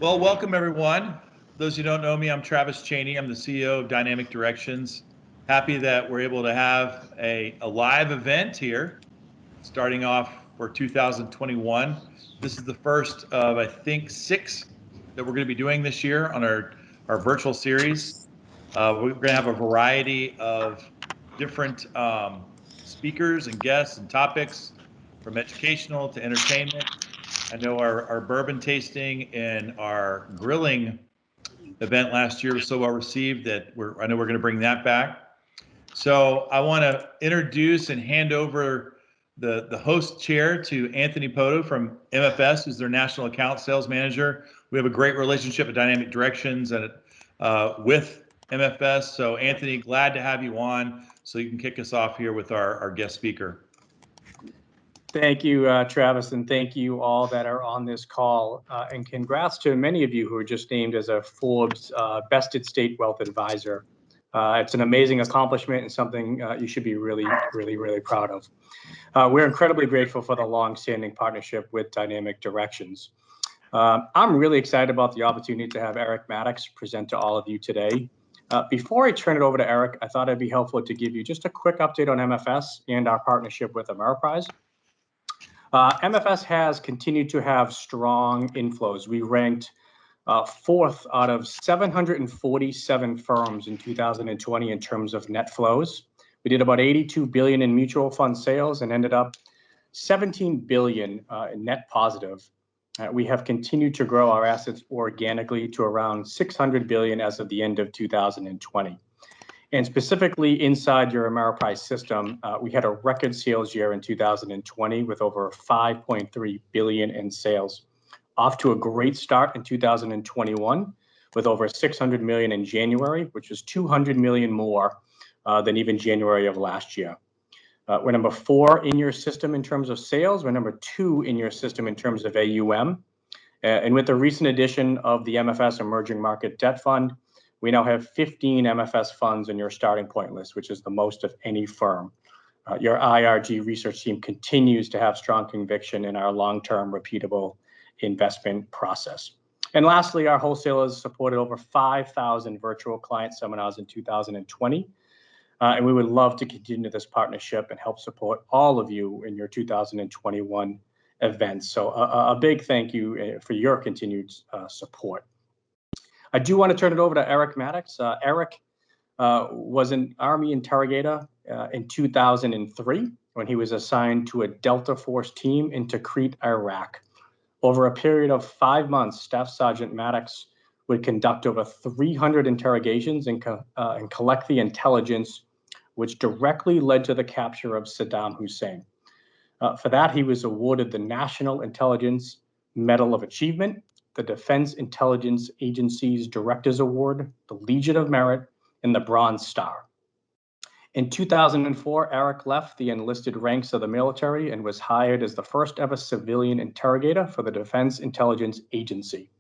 Well, welcome everyone. Those who don't know me, I'm Travis Cheney. I'm the CEO of Dynamic Directions. Happy that we're able to have a live event here starting off for 2021. This is the first of, I think, six that we're going to be doing this year on our virtual series. We're going to have a variety of different speakers and guests and topics from educational to entertainment. I know our bourbon tasting and our grilling event last year was so well received that I know we're going to bring that back. So I want to introduce and hand over the host chair to Anthony Poto from MFS, who's their National Account Sales Manager. We have a great relationship at Dynamic Directions and with MFS. So Anthony, glad to have you on so you can kick us off here with our guest speaker. Thank you, Travis, and thank you all that are on this call. And congrats to many of you who are just named as a Forbes Bested State Wealth Advisor. It's an amazing accomplishment and something you should be really proud of. We're incredibly grateful for the long-standing partnership with Dynamic Directions. I'm really excited about the opportunity to have Eric Maddox present to all of you today. Before I turn it over to Eric, I thought it'd be helpful to give you just a quick update on MFS and our partnership with Ameriprise. MFS has continued to have strong inflows. We ranked fourth out of 747 firms in 2020 in terms of net flows. We did about 82 billion in mutual fund sales and ended up 17 billion in net positive. We have continued to grow our assets organically to around 600 billion as of the end of 2020. And specifically inside your Ameriprise system, we had a record sales year in 2020 with over 5.3 billion in sales. Off to a great start in 2021 with over 600 million in January, which was 200 million more than even January of last year. We're number 4 in your system in terms of sales. We're number 2 in your system in terms of AUM. And with the recent addition of the MFS Emerging Market Debt Fund, we now have 15 MFS funds in your starting point list, which is the most of any firm. Your IRG research team continues to have strong conviction in our long-term repeatable investment process. And lastly, our wholesalers supported over 5,000 virtual client seminars in 2020. And we would love to continue this partnership and help support all of you in your 2021 events. So a big thank you for your continued support. I do want to turn it over to Eric Maddox. Eric was an Army interrogator in 2003 when he was assigned to a Delta Force team in Tikrit, Iraq. Over a period of 5 months, Staff Sergeant Maddox would conduct over 300 interrogations and collect the intelligence which directly led to the capture of Saddam Hussein. For that, he was awarded the National Intelligence Medal of Achievement, the Defense Intelligence Agency's Director's Award, the Legion of Merit, and the Bronze Star. In 2004, Eric left the enlisted ranks of the military and was hired as the first ever civilian interrogator for the Defense Intelligence Agency.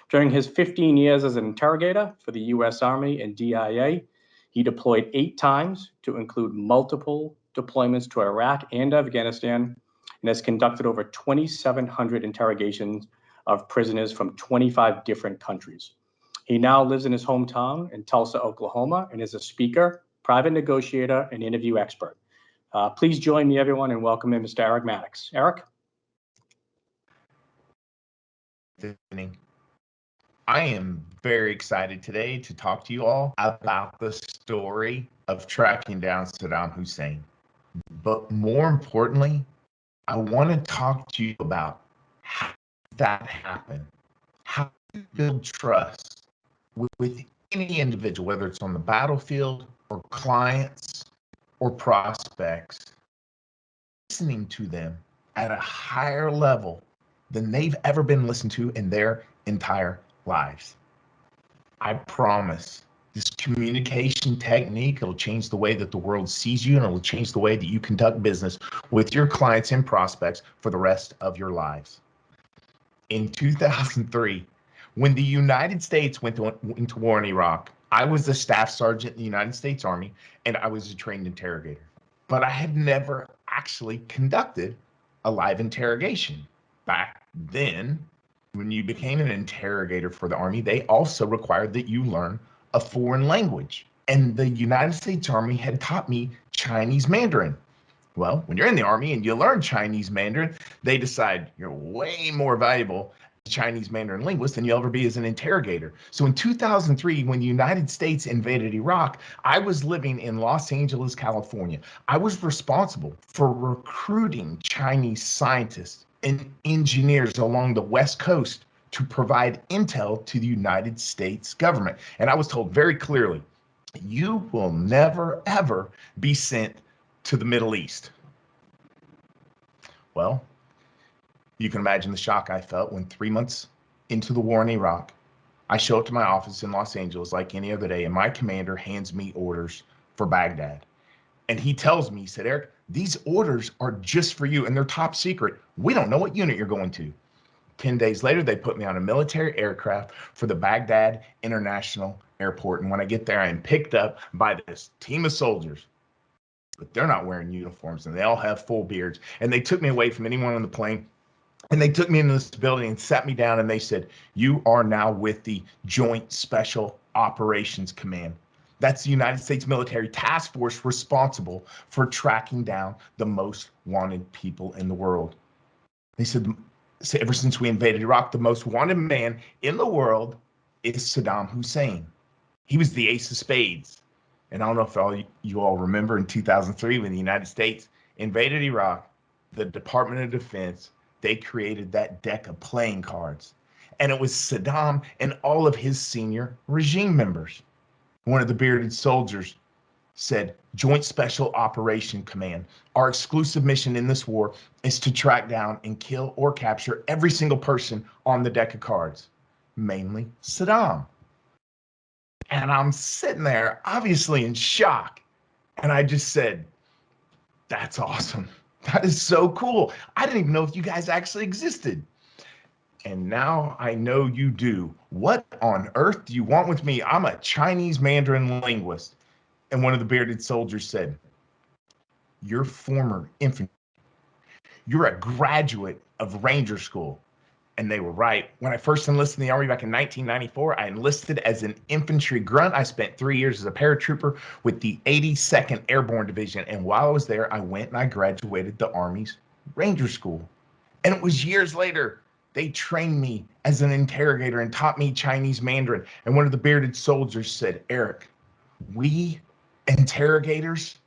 During his 15 years as an interrogator for the U.S. Army and DIA, he deployed 8 times to include multiple deployments to Iraq and Afghanistan, and has conducted over 2,700 interrogations of prisoners from 25 different countries. He now lives in his hometown in Tulsa, Oklahoma, and is a speaker, private negotiator, and interview expert. Please join me, everyone, and welcome in Mr. Eric Maddox. Eric? I am very excited today to talk to you all about the story of tracking down Saddam Hussein. But more importantly, I want to talk to you about how that happened, how to build trust with any individual, whether it's on the battlefield or clients or prospects, listening to them at a higher level than they've ever been listened to in their entire lives. I promise this communication technique, it'll change the way that the world sees you, and it'll change the way that you conduct business with your clients and prospects for the rest of your lives. In 2003, when the United States went into war in Iraq, I was a staff sergeant in the United States Army, and I was a trained interrogator. But I had never actually conducted a live interrogation. Back then, when you became an interrogator for the Army, they also required that you learn a foreign language. And the United States Army had taught me Chinese Mandarin. Well, when you're in the Army and you learn Chinese Mandarin, they decide you're way more valuable as a Chinese Mandarin linguist than you'll ever be as an interrogator. So in 2003, when the United States invaded Iraq, I was living in Los Angeles, California. I was responsible for recruiting Chinese scientists and engineers along the West Coast to provide intel to the United States government. And I was told very clearly, you will never, ever be sent to the Middle East. Well, you can imagine the shock I felt when 3 months into the war in Iraq, I show up to my office in Los Angeles like any other day, and my commander hands me orders for Baghdad. And he tells me, he said, Eric, these orders are just for you, and they're top secret. We don't know what unit you're going to. 10 days later, they put me on a military aircraft for the Baghdad International Airport. And when I get there, I am picked up by this team of soldiers. But they're not wearing uniforms, and they all have full beards. And they took me away from anyone on the plane, and they took me into this building and sat me down, and they said, you are now with the Joint Special Operations Command. That's the United States military task force responsible for tracking down the most wanted people in the world. They said, ever since we invaded Iraq, the most wanted man in the world is Saddam Hussein. He was the ace of spades. And I don't know if you all remember in 2003 when the United States invaded Iraq, the Department of Defense, they created that deck of playing cards. And it was Saddam and all of his senior regime members. One of the bearded soldiers said, Joint Special Operation Command, our exclusive mission in this war is to track down and kill or capture every single person on the deck of cards, mainly Saddam. And I'm sitting there, obviously in shock. And I just said, that's awesome. That is so cool. I didn't even know if you guys actually existed. And now I know you do. What on earth do you want with me? I'm a Chinese Mandarin linguist. And one of the bearded soldiers said, you're former infantry. You're a graduate of Ranger School. And they were right. When I first enlisted in the Army back in 1994, I enlisted as an infantry grunt. I spent 3 years as a paratrooper with the 82nd Airborne Division. And while I was there, I went and I graduated the Army's Ranger School. And it was years later, they trained me as an interrogator and taught me Chinese Mandarin. And one of the bearded soldiers said, Eric, we interrogators,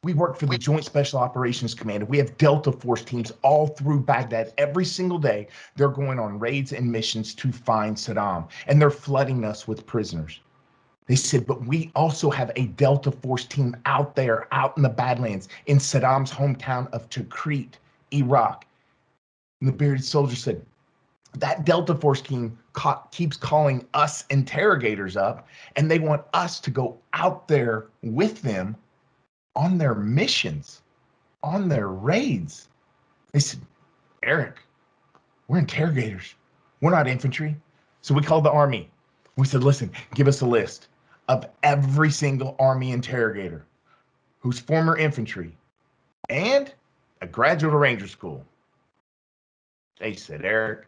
we work for the Joint Special Operations Command. We have Delta Force teams all through Baghdad. Every single day, they're going on raids and missions to find Saddam, and they're flooding us with prisoners. They said, but we also have a Delta Force team out there, out in the Badlands, in Saddam's hometown of Tikrit, Iraq. And the bearded soldier said, that Delta Force team keeps calling us interrogators up, and they want us to go out there with them on their missions, on their raids. They said, Eric, we're interrogators. We're not infantry. So we called the Army. We said, listen, give us a list of every single Army interrogator who's former infantry and a graduate of Ranger School. They said, Eric,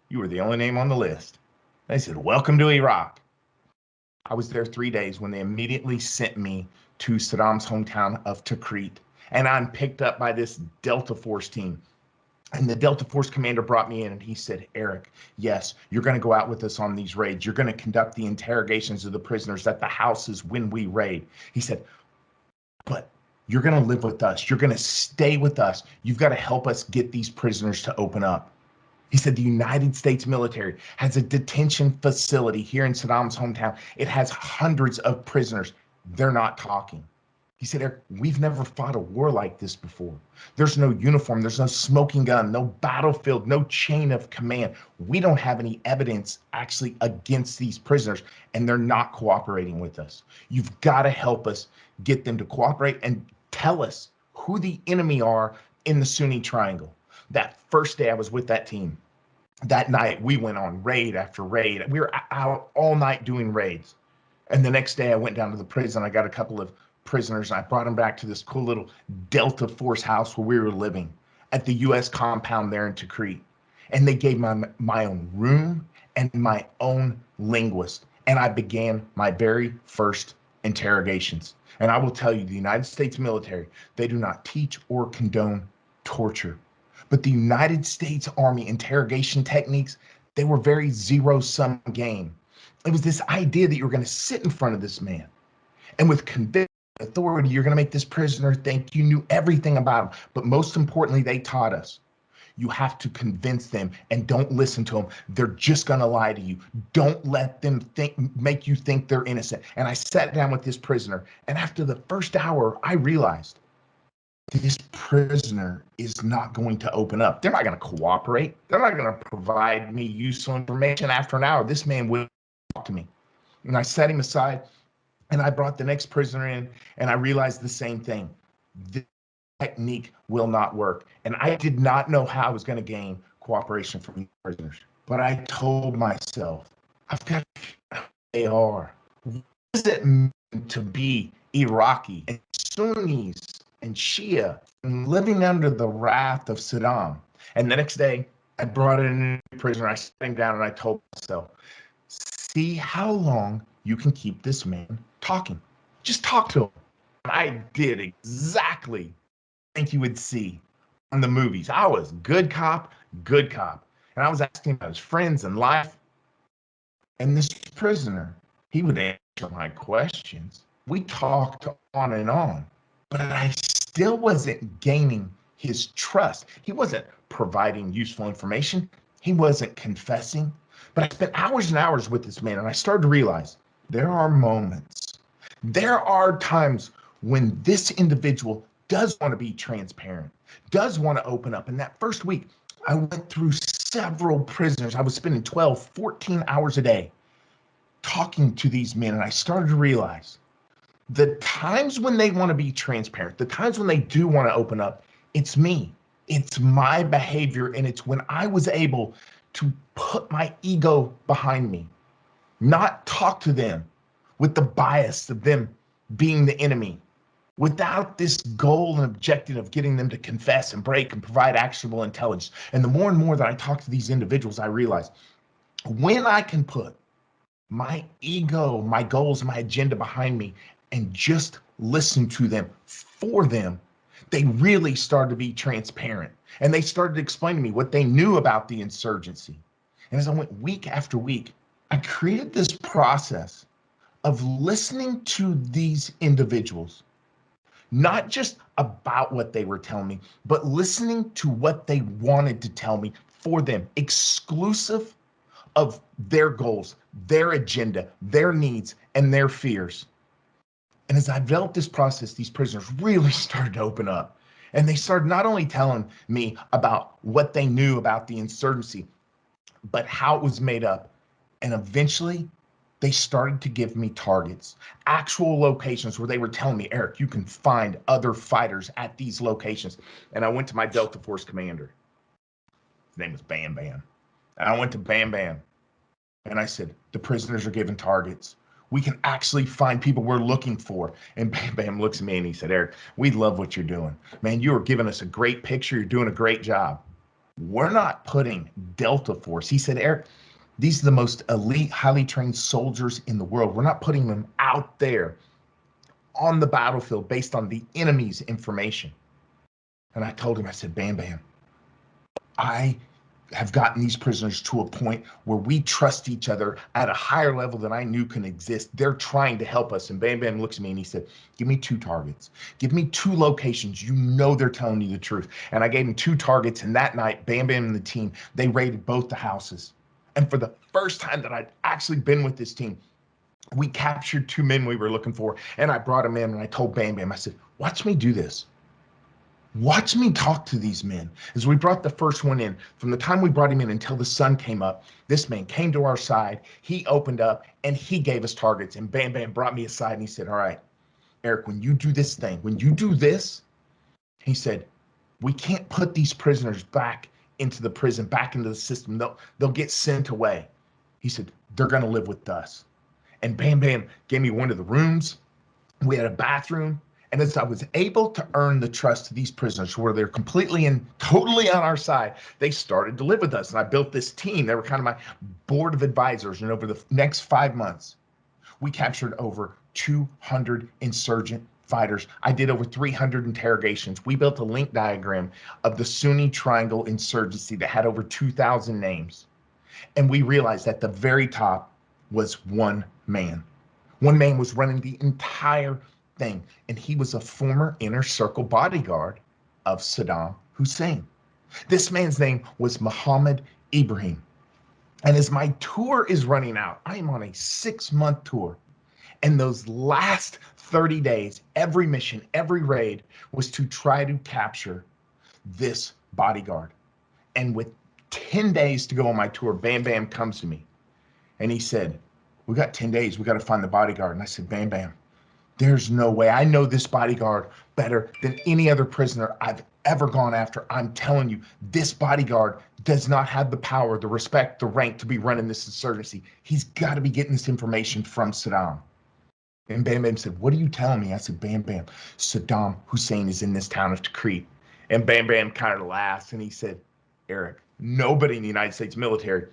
you were the only name on the list. They said, welcome to Iraq. I was there 3 days when they immediately sent me to Saddam's hometown of Tikrit. And I'm picked up by this Delta Force team. And the Delta Force commander brought me in and he said, Eric, yes, you're going to go out with us on these raids. You're going to conduct the interrogations of the prisoners at the houses when we raid. He said, but you're going to live with us. You're going to stay with us. You've got to help us get these prisoners to open up. He said the United States military has a detention facility here in Saddam's hometown. It has hundreds of prisoners. They're not talking. He said, Eric, we've never fought a war like this before. There's no uniform. There's no smoking gun, no battlefield, no chain of command. We don't have any evidence actually against these prisoners, and they're not cooperating with us. You've got to help us get them to cooperate and tell us who the enemy are in the Sunni Triangle. That first day I was with that team, that night we went on raid after raid. We were out all night doing raids. And the next day I went down to the prison. I got a couple of prisoners and I brought them back to this cool little Delta Force house where we were living at the U.S. compound there in Tikrit. And they gave my own room and my own linguist. And I began my very first interrogations. And I will tell you, the United States military, they do not teach or condone torture. But the United States Army interrogation techniques, they were very zero-sum game. It was this idea that you were going to sit in front of this man, and with conviction, authority, you're going to make this prisoner think you knew everything about him. But most importantly, they taught us, you have to convince them and don't listen to them. They're just going to lie to you. Don't let them make you think they're innocent. And I sat down with this prisoner, and after the first hour, I realized this prisoner is not going to open up. They're not going to cooperate. They're not going to provide me useful information. After an hour, this man will talk to me. And I set him aside, and I brought the next prisoner in, and I realized the same thing. This technique will not work. And I did not know how I was going to gain cooperation from these prisoners. But I told myself, I've got to figure out who they are. What does it mean to be Iraqi and Sunnis and Shia and living under the wrath of Saddam? And the next day, I brought in a new prisoner. I sat him down and I told myself, see how long you can keep this man talking. Just talk to him. And I did exactly what I think you would see in the movies. I was good cop, good cop. And I was asking about his friends and life. And this prisoner, he would answer my questions. We talked on and on, but I still wasn't gaining his trust. He wasn't providing useful information. He wasn't confessing. But I spent hours and hours with this man, and I started to realize there are moments, there are times when this individual does want to be transparent, does want to open up. And that first week, I went through several prisoners. I was spending 12, 14 hours a day talking to these men, and I started to realize the times when they want to be transparent, the times when they do want to open up, it's me. It's my behavior, and it's when I was able to put my ego behind me, not talk to them with the bias of them being the enemy, without this goal and objective of getting them to confess and break and provide actionable intelligence. And the more and more that I talk to these individuals, I realize when I can put my ego, my goals, my agenda behind me and just listen to them for them, they really started to be transparent. And they started to explain to me what they knew about the insurgency. And as I went week after week, I created this process of listening to these individuals, not just about what they were telling me, but listening to what they wanted to tell me for them, exclusive of their goals, their agenda, their needs, and their fears. And as I developed this process, these prisoners really started to open up. And they started not only telling me about what they knew about the insurgency, but how it was made up. And eventually, they started to give me targets, actual locations where they were telling me, Eric, you can find other fighters at these locations. And I went to my Delta Force commander. His name was Bam Bam. And I went to Bam Bam. And I said, the prisoners are given targets. We can actually find people we're looking for. And Bam Bam looks at me and he said, Eric, we love what you're doing. Man, you are giving us a great picture. You're doing a great job. We're not putting Delta Force. He said, Eric, these are the most elite, highly trained soldiers in the world. We're not putting them out there on the battlefield based on the enemy's information. And I told him, I said, Bam Bam, I have gotten these prisoners to a point where we trust each other at a higher level than I knew can exist. They're trying to help us. And Bam Bam looks at me and he said, give me 2 targets. Give me 2 locations. You know they're telling you the truth. And I gave him 2 targets. And that night, Bam Bam and the team, they raided both the houses. And for the first time that I'd actually been with this team, we captured 2 men we were looking for. And I brought them in and I told Bam Bam, I said, watch me do this. Watch me talk to these men. As we brought the first one in, from the time we brought him in until the sun came up, this man came to our side, he opened up, and he gave us targets. And Bam Bam brought me aside and he said, all right, Eric, when you do this thing, when you do this, he said, we can't put these prisoners back into the prison, back into the system. They'll get sent away. He said, they're going to live with us. And Bam Bam gave me one of the rooms. We had a bathroom. And as I was able to earn the trust of these prisoners where they're completely and totally on our side, they started to live with us. And I built this team. They were kind of my board of advisors. And over the next 5 months, we captured over 200 insurgent fighters. I did over 300 interrogations. We built a link diagram of the Sunni Triangle insurgency that had over 2,000 names. And we realized at the very top was one man. One man was running the entire thing, and he was a former inner circle bodyguard of Saddam Hussein. This man's name was Mohammed Ibrahim. And as my tour is running out, I am on a 6-month tour. And those last 30 days, every mission, every raid was to try to capture this bodyguard. And with 10 days to go on my tour, Bam Bam comes to me and he said, "We got 10 days. We got to find the bodyguard." And I said, "Bam Bam, there's no way. I know this bodyguard better than any other prisoner I've ever gone after. I'm telling you, this bodyguard does not have the power, the respect, the rank to be running this insurgency. He's got to be getting this information from Saddam." And Bam Bam said, "What are you telling me?" I said, "Bam Bam, Saddam Hussein is in this town of Tikrit." And Bam Bam kind of laughs and he said, "Eric, nobody in the United States military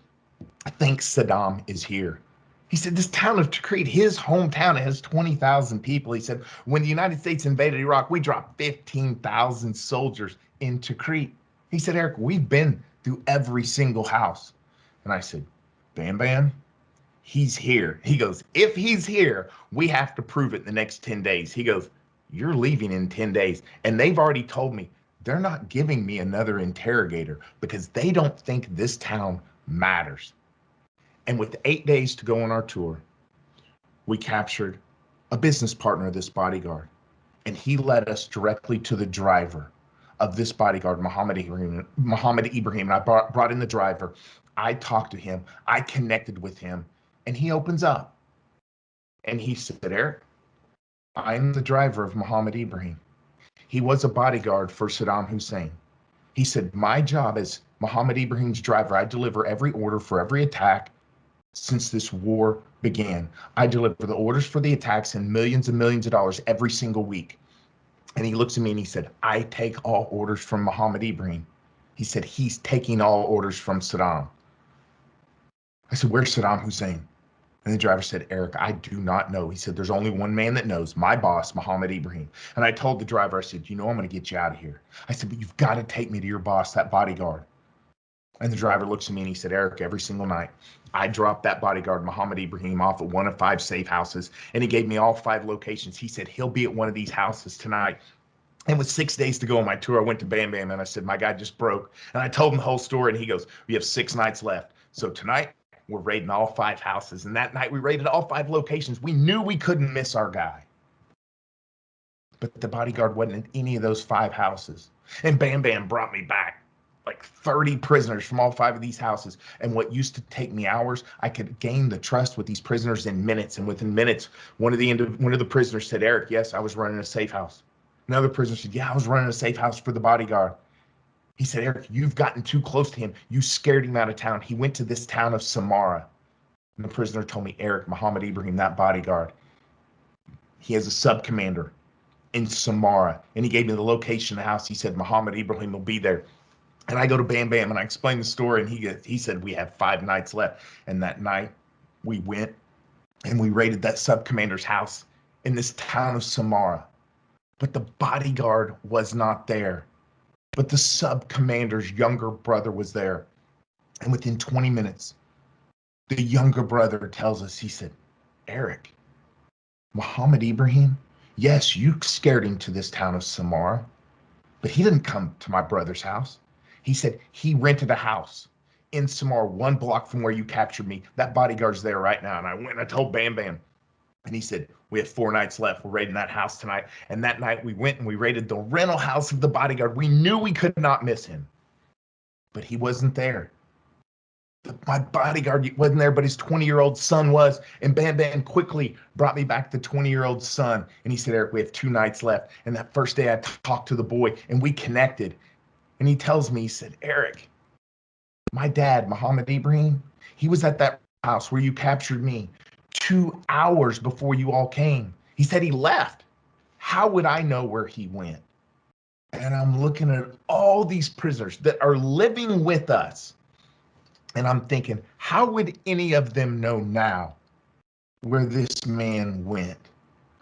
thinks Saddam is here." He said, "This town of Tikrit, his hometown, it has 20,000 people." He said, "When the United States invaded Iraq, we dropped 15,000 soldiers in Tikrit." He said, "Eric, we've been through every single house." And I said, "Bam Bam, he's here." He goes, "If he's here, we have to prove it in the next 10 days. He goes, "You're leaving in 10 days. And they've already told me they're not giving me another interrogator because they don't think this town matters." And with 8 days to go on our tour, we captured a business partner of this bodyguard. And he led us directly to the driver of this bodyguard, Mohammed Ibrahim. And I brought in the driver. I talked to him. I connected with him. And he opens up. And he said, "Eric, I'm the driver of Mohammed Ibrahim. He was a bodyguard for Saddam Hussein." He said, "My job as Mohammed Ibrahim's driver, I deliver every order for every attack since this war began. I deliver the orders for the attacks and millions of dollars every single week." And he looks at me and he said, "I take all orders from Mohammed Ibrahim." He said, "He's taking all orders from Saddam." I said, "Where's Saddam Hussein?" And the driver said, "Eric, I do not know." He said, "There's only one man that knows, my boss, Mohammed Ibrahim." And I told the driver, I said, "You know, I'm going to get you out of here." I said, "But you've got to take me to your boss, that bodyguard." And the driver looks at me and he said, "Eric, every single night, I drop that bodyguard, Mohammed Ibrahim, off at one of 5 safe houses." And he gave me all 5 locations. He said, "He'll be at one of these houses tonight." And with 6 days to go on my tour, I went to Bam Bam and I said, "My guy just broke." And I told him the whole story and he goes, "We have 6 nights left. So tonight we're raiding all 5 houses." And that night we raided all 5 locations. We knew we couldn't miss our guy. But the bodyguard wasn't in any of those 5 houses. And Bam Bam brought me back like 30 prisoners from all 5 of these houses. And what used to take me hours, I could gain the trust with these prisoners in minutes. And within minutes, one of the prisoners said, "Eric, yes, I was running a safe house." Another prisoner said, "Yeah, I was running a safe house for the bodyguard." He said, "Eric, you've gotten too close to him. You scared him out of town. He went to this town of Samara." And the prisoner told me, "Eric, Mohammed Ibrahim, that bodyguard, he has a sub-commander in Samara." And he gave me the location of the house. He said, "Mohammed Ibrahim will be there." And I go to Bam Bam and I explain the story. And he said, "We have 5 nights left." And that night we went and we raided that sub-commander's house in this town of Samara. But the bodyguard was not there. But the sub-commander's younger brother was there. And within 20 minutes, the younger brother tells us, he said, "Eric, Mohammed Ibrahim, yes, you scared him to this town of Samara, but he didn't come to my brother's house. He said he rented a house in Samara, 1 block from where you captured me. That bodyguard's there right now." And I went and I told Bam Bam. And he said, "We have 4 nights left. We're raiding that house tonight." And that night we went and we raided the rental house of the bodyguard. We knew we could not miss him, but he wasn't there. My bodyguard wasn't there, but his 20-year-old son was. And Bam Bam quickly brought me back the 20-year-old son. And he said, "Eric, we have 2 nights left." And that first day I talked to the boy and we connected. And he tells me, he said, "Eric, my dad, Mohammed Ibrahim, he was at that house where you captured me 2 hours before you all came. He said he left how would I know where he went? And I'm looking at all these prisoners that are living with us. And I'm thinking, how would any of them know now where this man went?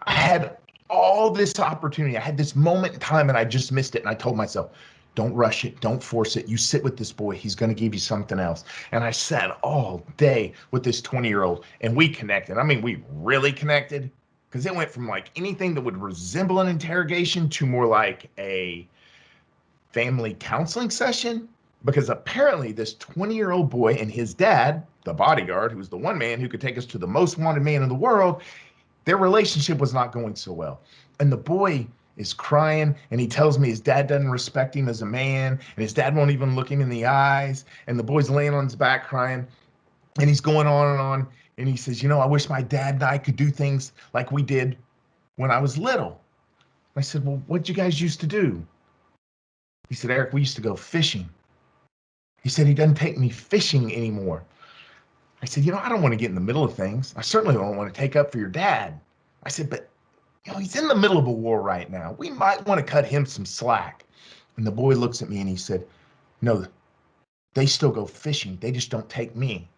I had all this opportunity. I had this moment in time and I just missed it. And I told myself, don't rush it. Don't force it. You sit with this boy. He's going to give you something else. And I sat all day with this 20-year-old and we connected. I mean, we really connected because it went from like anything that would resemble an interrogation to more like a family counseling session. Because apparently this 20-year-old boy and his dad, the bodyguard, who was the one man who could take us to the most wanted man in the world, their relationship was not going so well. And the boy is crying and he tells me his dad doesn't respect him as a man and his dad won't even look him in the eyes. And the boy's laying on his back crying and he's going on and on. And he says, I wish my dad and I could do things like we did when I was little. I said, well, what'd you guys used to do? He said, Eric, we used to go fishing. He said, he doesn't take me fishing anymore. I said, I don't want to get in the middle of things. I certainly don't want to take up for your dad. I said, but he's in the middle of a war right now. We might want to cut him some slack. And the boy looks at me and he said, no, they still go fishing. They just don't take me.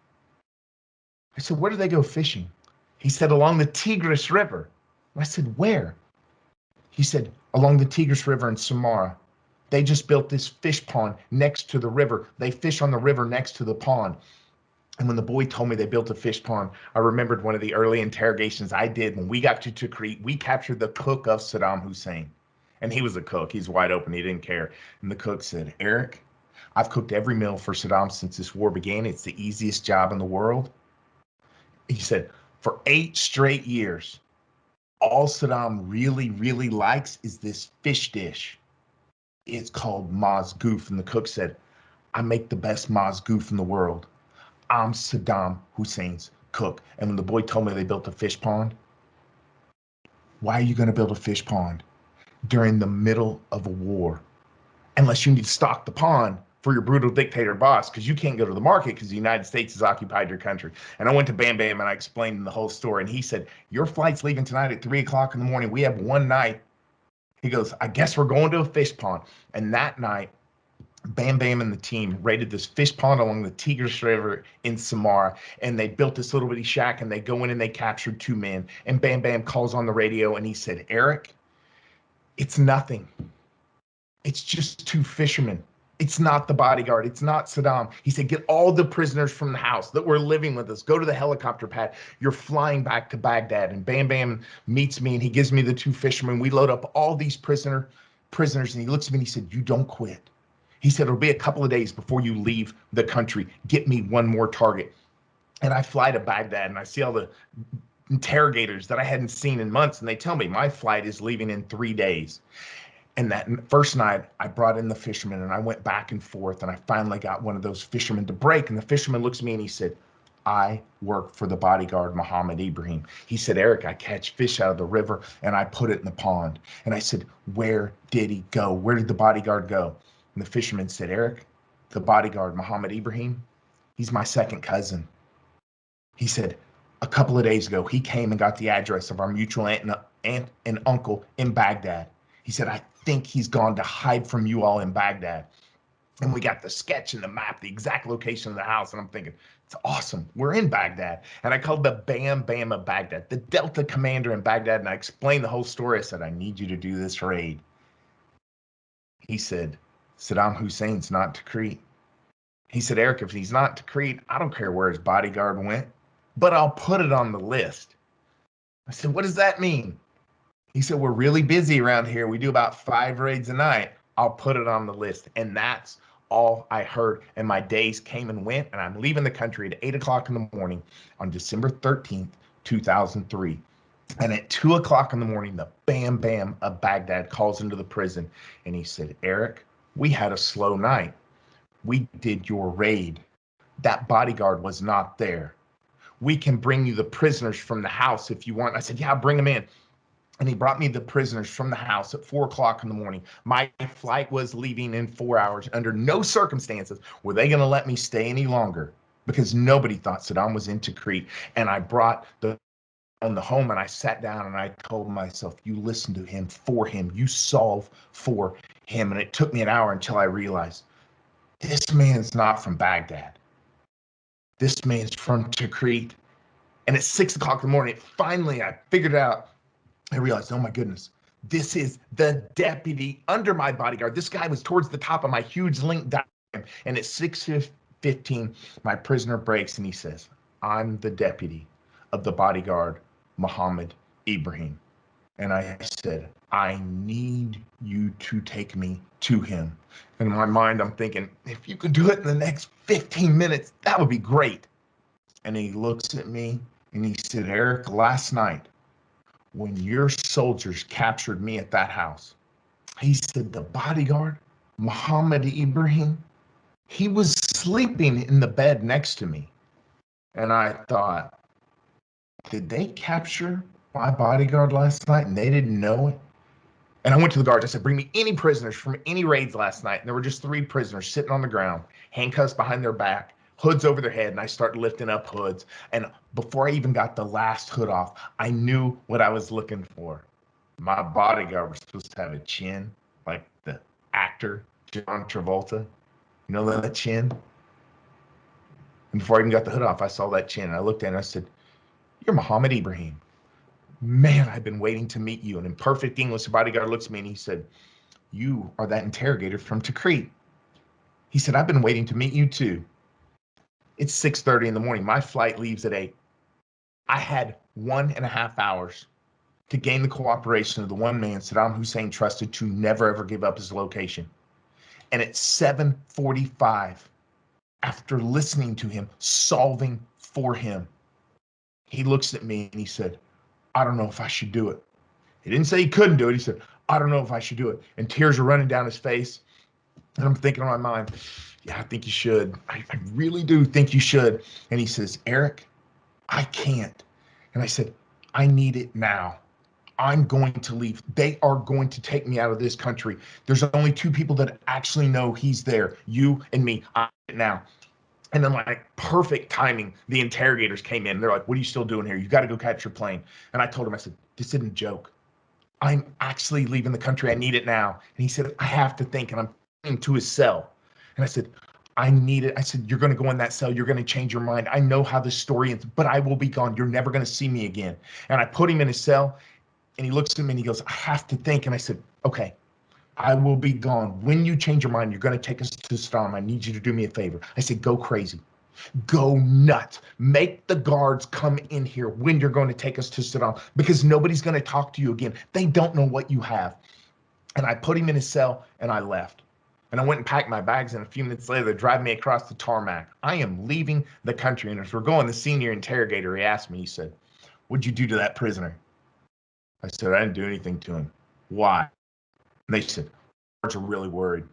I said, where do they go fishing? He said, along the Tigris River. I said, where? He said, along the Tigris River in Samara. They just built this fish pond next to the river. They fish on the river next to the pond. And when the boy told me they built a fish pond, I remembered one of the early interrogations I did when we got to Tikrit. We captured the cook of Saddam Hussein. And he was a cook. He's wide open. He didn't care. And the cook said, Eric, I've cooked every meal for Saddam since this war began. It's the easiest job in the world. He said, for 8 straight years, all Saddam really, really likes is this fish dish. It's called Maz Goof. And the cook said, I make the best Maz Goof in the world. I'm Saddam Hussein's cook. And when the boy told me they built a fish pond, why are you going to build a fish pond during the middle of a war? Unless you need to stock the pond for your brutal dictator boss, because you can't go to the market because the United States has occupied your country. And I went to Bam Bam and I explained him the whole story. And he said, your flight's leaving tonight at 3:00 in the morning. We have one night. He goes, I guess we're going to a fish pond. And that night, Bam Bam and the team raided this fish pond along the Tigris River in Samara, and they built this little bitty shack, and they go in and they captured 2 men. And Bam Bam calls on the radio, and he said, Eric, it's nothing. It's just 2 fishermen. It's not the bodyguard. It's not Saddam. He said, get all the prisoners from the house that were living with us. Go to the helicopter pad. You're flying back to Baghdad. And Bam Bam meets me, and he gives me the 2 fishermen. We load up all these prisoners, and he looks at me and he said, you don't quit. He said, it'll be a couple of days before you leave the country. Get me one more target. And I fly to Baghdad and I see all the interrogators that I hadn't seen in months. And they tell me my flight is leaving in 3 days. And that first night I brought in the fishermen and I went back and forth and I finally got one of those fishermen to break. And the fisherman looks at me and he said, I work for the bodyguard, Muhammad Ibrahim. He said, Eric, I catch fish out of the river and I put it in the pond. And I said, where did he go? Where did the bodyguard go? And the fisherman said, Eric, the bodyguard, Muhammad Ibrahim, he's my second cousin. He said, a couple of days ago, he came and got the address of our mutual aunt and uncle in Baghdad. He said, I think he's gone to hide from you all in Baghdad. And we got the sketch and the map, the exact location of the house. And I'm thinking, it's awesome. We're in Baghdad. And I called the Bam Bam of Baghdad, the Delta commander in Baghdad. And I explained the whole story. I said, I need you to do this raid. He said, Saddam Hussein's not Tikrit. He said, Eric, if he's not Tikrit, I don't care where his bodyguard went, but I'll put it on the list. I said, what does that mean? He said, we're really busy around here. We do about 5 raids a night. I'll put it on the list. And that's all I heard. And my days came and went, and I'm leaving the country at 8:00 in the morning on December 13th, 2003. And at 2:00 in the morning, the Bam Bam of Baghdad calls into the prison. And he said, Eric, we had a slow night. We did your raid. That bodyguard was not there. We can bring you the prisoners from the house if you want. I said, yeah, bring them in. And he brought me the prisoners from the house at 4:00 in the morning. My flight was leaving in 4 hours. Under no circumstances were they going to let me stay any longer because nobody thought Saddam was in Tikrit. And I brought the on the home, and I sat down and I told myself, you listen to him, for him, you solve for him. And it took me an hour until I realized this man's not from Baghdad. This man's from Tikrit. And at 6 o'clock in the morning, finally I figured it out. I realized, oh my goodness, this is the deputy under my bodyguard. This guy was towards the top of my huge link diagram. And at 6:15, my prisoner breaks and he says, I'm the deputy of the bodyguard, Muhammad Ibrahim. And I said, I need you to take me to him. In my mind, I'm thinking, if you could do it in the next 15 minutes, that would be great. And he looks at me and he said, Eric, last night, when your soldiers captured me at that house, he said, the bodyguard, Muhammad Ibrahim, he was sleeping in the bed next to me. And I thought, did they capture my bodyguard last night and they didn't know it? And I went to the guards. I said, bring me any prisoners from any raids last night. And there were just 3 prisoners sitting on the ground, handcuffs behind their back, hoods over their head. And I started lifting up hoods. And before I even got the last hood off, I knew what I was looking for. My bodyguard was supposed to have a chin like the actor John Travolta. You know that chin? And before I even got the hood off, I saw that chin. And I looked at it and I said, you're Muhammad Ibrahim. Man, I've been waiting to meet you. And in perfect English, the bodyguard looks at me and he said, you are that interrogator from Tikrit. He said, I've been waiting to meet you too. It's 6:30 in the morning. My flight leaves at 8. I had 1.5 hours to gain the cooperation of the one man Saddam Hussein trusted to never ever give up his location. And at 7:45, after listening to him, solving for him, he looks at me and he said, I don't know if I should do it. He didn't say he couldn't do it. He said, I don't know if I should do it. And tears are running down his face. And I'm thinking in my mind, yeah, I think you should. I really do think you should. And he says, Eric, I can't. And I said, I need it now. I'm going to leave. They are going to take me out of this country. There's only 2 people that actually know he's there, you and me. I need it now. And then, like, perfect timing, the interrogators came in. They're like, what are you still doing here? You got to go catch your plane. And I told him, I said, this isn't a joke. I'm actually leaving the country. I need it now. And he said, I have to think. And I'm into his cell. And I said, I need it. I said, you're going to go in that cell. You're going to change your mind. I know how this story ends, but I will be gone. You're never going to see me again. And I put him in his cell and he looks at me and he goes, I have to think. And I said, okay, I will be gone. When you change your mind, you're going to take us to Saddam. I need you to do me a favor. I said, go crazy. Go nuts. Make the guards come in here when you're going to take us to Saddam, because nobody's going to talk to you again. They don't know what you have. And I put him in his cell and I left. And I went and packed my bags, and a few minutes later, they drive me across the tarmac. I am leaving the country. And as we're going, the senior interrogator, he asked me, he said, what'd you do to that prisoner? I said, I didn't do anything to him. Why? And they said, guards are really worried.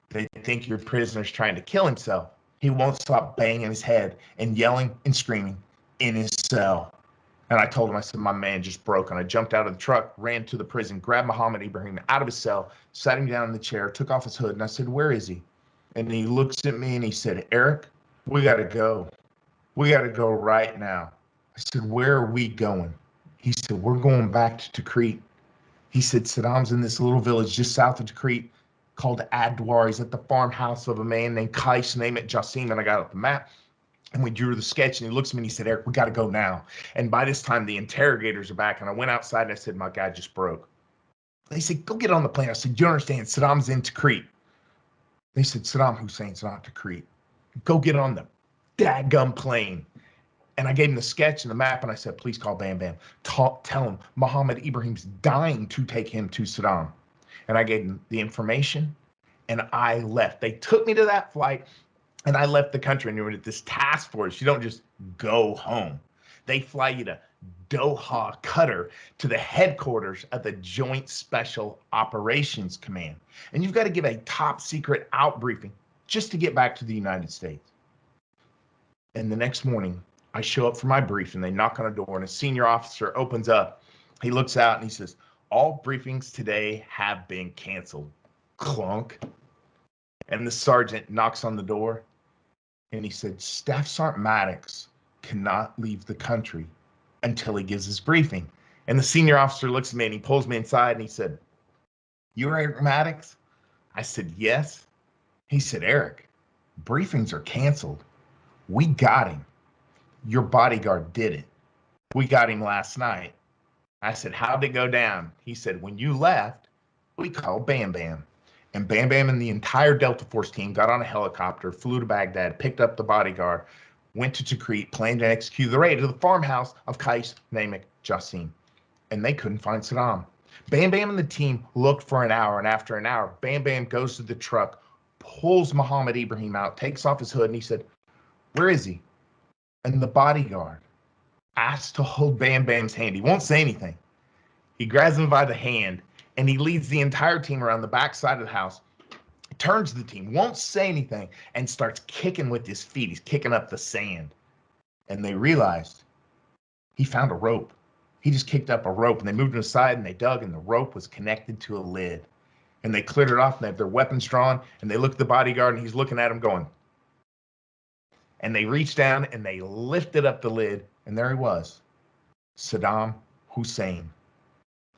They think your prisoner's trying to kill himself. He won't stop banging his head and yelling and screaming in his cell. And I told him, I said, my man just broke. And I jumped out of the truck, ran to the prison, grabbed Muhammad Ibrahim out of his cell, sat him down in the chair, took off his hood. And I said, where is he? And he looks at me and he said, Eric, we got to go. We got to go right now. I said, where are we going? He said, we're going back to Tikrit. He said, Saddam's in this little village just south of Tikrit called Adwar. He's at the farmhouse of a man named Kais, name it Jassim. And I got up the map and we drew the sketch, and he looks at me and he said, Eric, we got to go now. And by this time, the interrogators are back. And I went outside and I said, my guy just broke. They said, go get on the plane. I said, you understand, Saddam's in Tikrit. They said, Saddam Hussein's not Tikrit. Go get on the dadgum plane. And I gave him the sketch and the map, and I said, please call Bam Bam. Tell him Muhammad Ibrahim's dying to take him to Saddam. And I gave him the information, and I left. They took me to that flight, and I left the country. And you were at this task force. You don't just go home. They fly you to Doha, Qatar, to the headquarters of the Joint Special Operations Command. And you've got to give a top secret out briefing just to get back to the United States. And the next morning, I show up for my briefing. They knock on a door, and a senior officer opens up. He looks out and he says, all briefings today have been canceled. Clunk. And the sergeant knocks on the door, and he said, Staff Sergeant Maddox cannot leave the country until he gives his briefing. And the senior officer looks at me and he pulls me inside and he said, "You're Eric Maddox?" I said, "Yes." He said, "Eric, briefings are canceled. We got him. Your bodyguard did it. We got him last night." I said, "How'd it go down?" He said, "When you left, we called Bam Bam. And Bam Bam and the entire Delta Force team got on a helicopter, flew to Baghdad, picked up the bodyguard, went to Tikrit, planned to execute the raid to the farmhouse of Qais Namek Jassim. And they couldn't find Saddam. Bam Bam and the team looked for an hour, and after an hour, Bam Bam goes to the truck, pulls Muhammad Ibrahim out, takes off his hood, and he said, "Where is he?" And the bodyguard asks to hold Bam Bam's hand. He won't say anything. He grabs him by the hand, and he leads the entire team around the back side of the house, turns to the team, won't say anything, and starts kicking with his feet. He's kicking up the sand. And they realized he found a rope. He just kicked up a rope, and they moved him aside, and they dug, and the rope was connected to a lid. And they cleared it off, and they have their weapons drawn, and they look at the bodyguard, and he's looking at him going. And they reached down, and they lifted up the lid, and there he was, Saddam Hussein.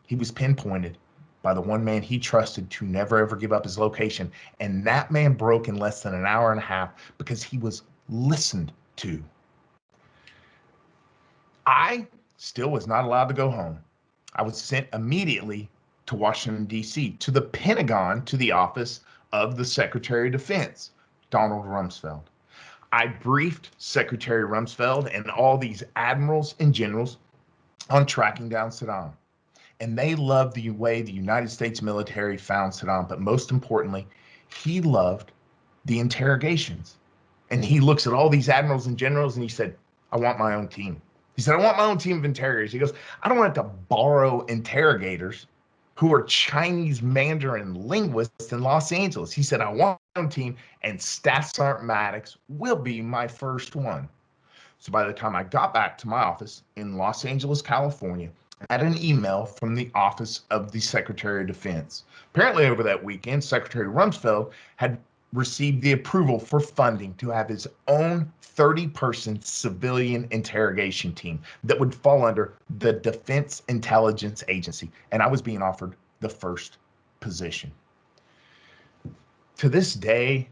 He was pinpointed by the one man he trusted to never ever give up his location. And that man broke in less than an hour and a half because he was listened to. I still was not allowed to go home. I was sent immediately to Washington, D.C., to the Pentagon, to the office of the Secretary of Defense, Donald Rumsfeld. I briefed Secretary Rumsfeld and all these admirals and generals on tracking down Saddam. And they loved the way the United States military found Saddam. But most importantly, he loved the interrogations. And he looks at all these admirals and generals and he said, "I want my own team." He said, "I want my own team of interrogators." He goes, "I don't want to borrow interrogators who are Chinese Mandarin linguists in Los Angeles." He said, "I want my own team, and Staff Sergeant Maddox will be my first one." So by the time I got back to my office in Los Angeles, California, I had an email from the Office of the Secretary of Defense. Apparently over that weekend, Secretary Rumsfeld had received the approval for funding to have his own 30-person civilian interrogation team that would fall under the Defense Intelligence Agency. And I was being offered the first position. To this day,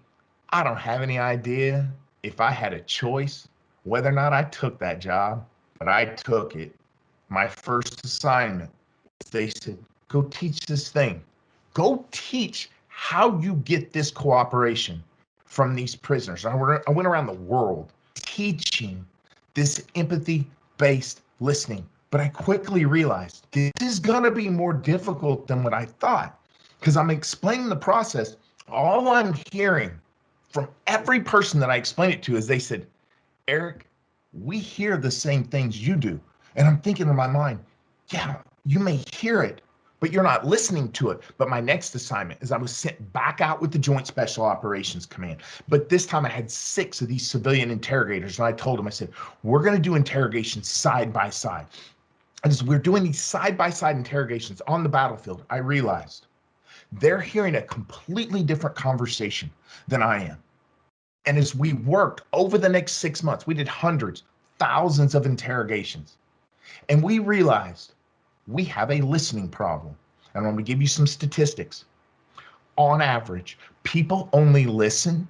I don't have any idea if I had a choice whether or not I took that job, but I took it. My first assignment, they said, "Go teach this thing. Go teach how you get this cooperation from these prisoners." I went around the world teaching this empathy-based listening, but I quickly realized this is going to be more difficult than what I thought because I'm explaining the process. All I'm hearing from every person that I explained it to is they said, "Eric, we hear the same things you do." And I'm thinking in my mind, yeah, you may hear it, but you're not listening to it. But my next assignment is I was sent back out with the Joint Special Operations Command. But this time I had 6 of these civilian interrogators. And I told them, I said, "We're going to do interrogations side by side." And as we're doing these side by side interrogations on the battlefield, I realized they're hearing a completely different conversation than I am. And as we worked over the next 6 months, we did hundreds, thousands of interrogations. And we realized we have a listening problem. And I'm going to give you some statistics. On average, people only listen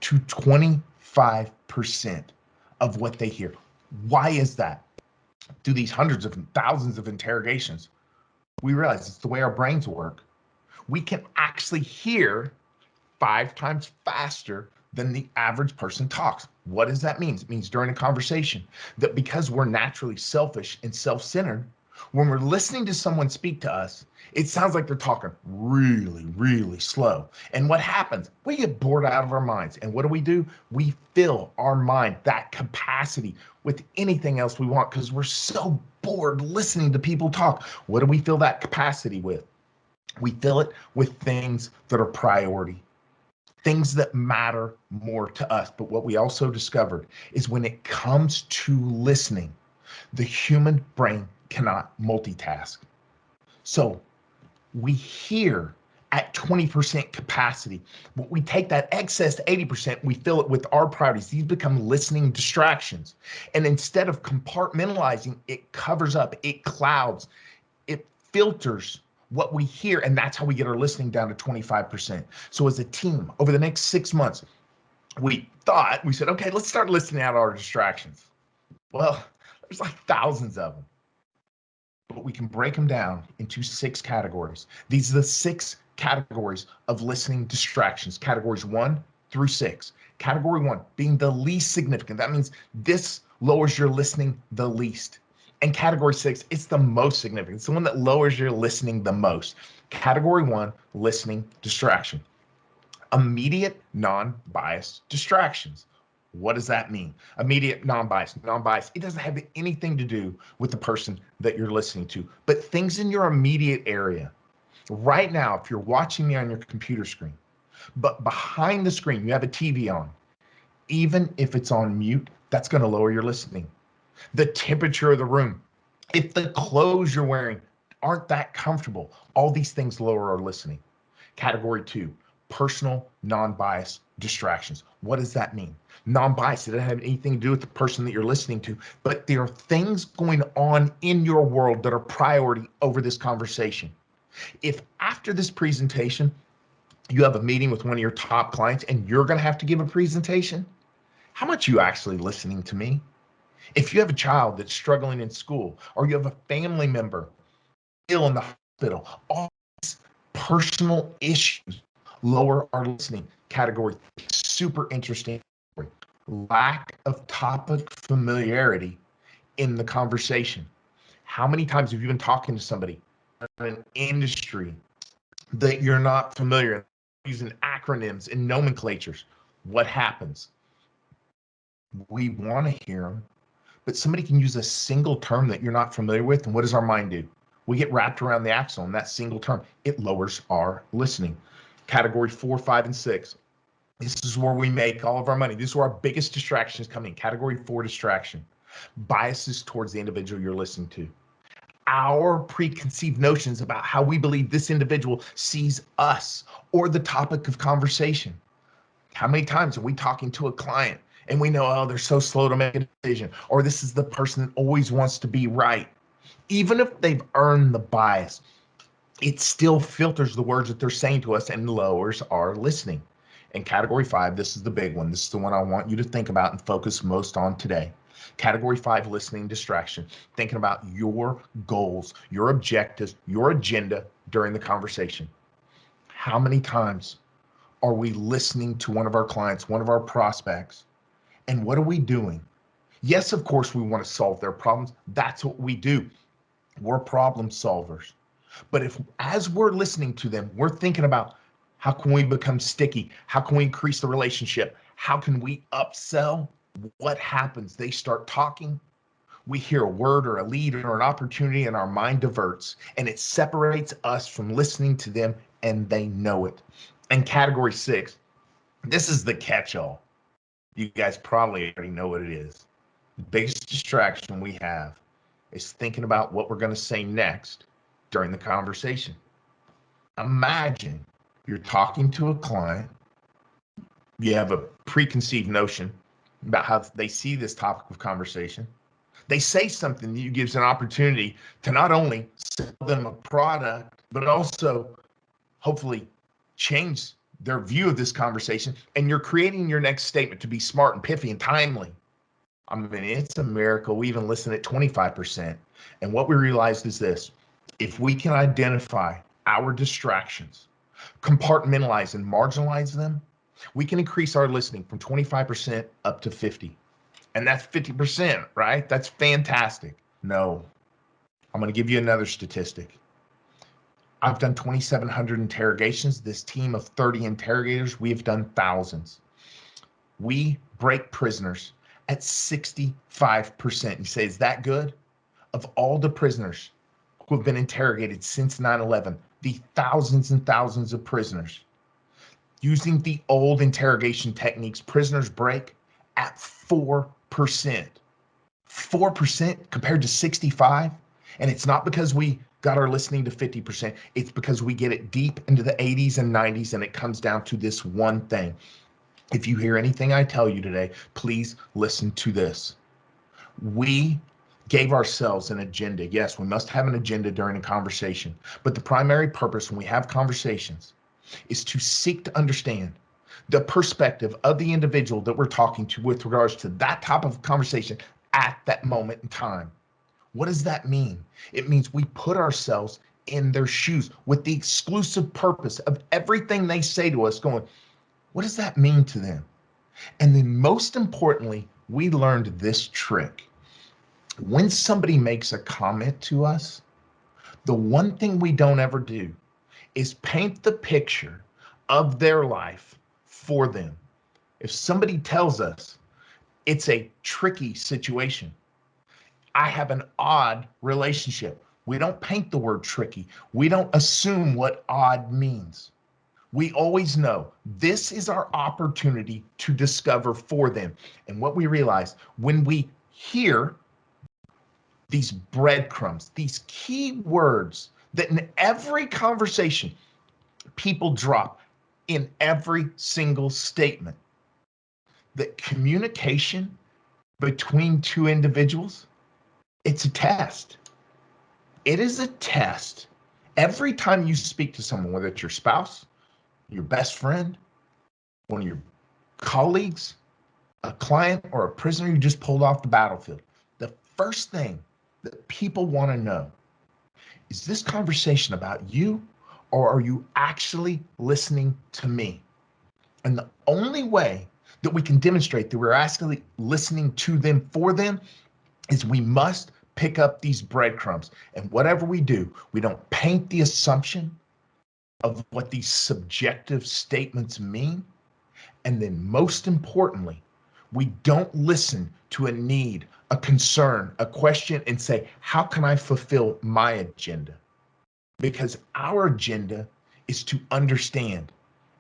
to 25% of what they hear. Why is that? Through these hundreds of thousands of interrogations, we realize it's the way our brains work. We can actually hear 5 times faster than the average person talks. What does that mean? It means during a conversation that because we're naturally selfish and self-centered, when we're listening to someone speak to us, it sounds like they're talking really, really slow. And what happens? We get bored out of our minds. And what do? We fill our mind, that capacity, with anything else we want because we're so bored listening to people talk. What do we fill that capacity with? We fill it with things that are priority. Things that matter more to us. But what we also discovered is when it comes to listening, the human brain cannot multitask. So we hear at 20% capacity. But we take that excess 80%, we fill it with our priorities. These become listening distractions. And instead of compartmentalizing, it covers up, it clouds, it filters what we hear. And that's how we get our listening down to 25%. So as a team, over the next 6 months, we said, okay, let's start listening out our distractions. Well, there's like thousands of them. But we can break them down into 6 categories. These are the 6 categories of listening distractions, categories 1 through 6. Category 1 being the least significant. That means this lowers your listening the least. And category 6, it's the most significant. It's the one that lowers your listening the most. Category 1, listening distraction. Immediate non-biased distractions. What does that mean? Immediate non-biased. Non-biased, it doesn't have anything to do with the person that you're listening to, but things in your immediate area. Right now, if you're watching me on your computer screen, but behind the screen, you have a TV on, even if it's on mute, that's going to lower your listening. The temperature of the room, if the clothes you're wearing aren't that comfortable, all these things lower our listening. Category 2, personal non-biased distractions. What does that mean? Non-biased, it doesn't have anything to do with the person that you're listening to, but there are things going on in your world that are priority over this conversation. If after this presentation, you have a meeting with one of your top clients and you're going to have to give a presentation, how much are you actually listening to me? If you have a child that's struggling in school, or you have a family member ill in the hospital, all these personal issues lower our listening. Category, super interesting. Lack of topic familiarity in the conversation. How many times have you been talking to somebody in an industry that you're not familiar with, using acronyms and nomenclatures? What happens? We want to hear them, but somebody can use a single term that you're not familiar with, and what does our mind do? We get wrapped around the axle on that single term. It lowers our listening. Category 4, 5, and 6. This is where we make all of our money. This is where our biggest distractions come in. Category 4, distraction. Biases towards the individual you're listening to. Our preconceived notions about how we believe this individual sees us or the topic of conversation. How many times are we talking to a client and we know, oh, they're so slow to make a decision, or this is the person that always wants to be right? Even if they've earned the bias, it still filters the words that they're saying to us and lowers our listening. And category 5, this is the big one. This is the one I want you to think about and focus most on today. Category 5, listening distraction. Thinking about your goals, your objectives, your agenda during the conversation. How many times are we listening to one of our clients, one of our prospects, and what are we doing? Yes, of course, we want to solve their problems. That's what we do. We're problem solvers. But if, as we're listening to them, we're thinking about how can we become sticky? How can we increase the relationship? How can we upsell? What happens? They start talking. We hear a word or a lead or an opportunity, and our mind diverts, and it separates us from listening to them, and they know it. And category 6, this is the catch-all. You guys probably already know what it is. The biggest distraction we have is thinking about what we're going to say next during the conversation. Imagine you're talking to a client. You have a preconceived notion about how they see this topic of conversation. They say something that gives an opportunity to not only sell them a product, but also hopefully change their view of this conversation. And you're creating your next statement to be smart and pithy and timely. I mean, it's a miracle we even listen at 25%. And what we realized is this: if we can identify our distractions, compartmentalize and marginalize them, we can increase our listening from 25% up to 50. And that's 50%, right? That's fantastic. No, I'm going to give you another statistic. I've done 2,700 interrogations. This team of 30 interrogators, we have done thousands. We break prisoners at 65%. You say, is that good? Of all the prisoners who have been interrogated since 9/11, the thousands and thousands of prisoners, using the old interrogation techniques, prisoners break at 4%. 4% compared to 65%. And it's not because we got our listening to 50%. It's because we get it deep into the 80s and 90s, and it comes down to this one thing. If you hear anything I tell you today, please listen to this. We gave ourselves an agenda. Yes, we must have an agenda during a conversation, but the primary purpose when we have conversations is to seek to understand the perspective of the individual that we're talking to with regards to that type of conversation at that moment in time. What does that mean? It means we put ourselves in their shoes with the exclusive purpose of everything they say to us going, what does that mean to them? And then most importantly, we learned this trick. When somebody makes a comment to us, the one thing we don't ever do is paint the picture of their life for them. If somebody tells us it's a tricky situation, I have an odd relationship, we don't paint the word tricky. We don't assume what odd means. We always know this is our opportunity to discover for them. And what we realize when we hear these breadcrumbs, these key words that in every conversation people drop in every single statement, that communication between two individuals, it's a test. It is a test. Every time you speak to someone, whether it's your spouse, your best friend, one of your colleagues, a client, or a prisoner you just pulled off the battlefield, the first thing that people want to know is this conversation about you, or are you actually listening to me? And the only way that we can demonstrate that we're actually listening to them for them is we must pick up these breadcrumbs. And whatever we do, we don't paint the assumption of what these subjective statements mean. And then most importantly, we don't listen to a need, a concern, a question and say, how can I fulfill my agenda? Because our agenda is to understand.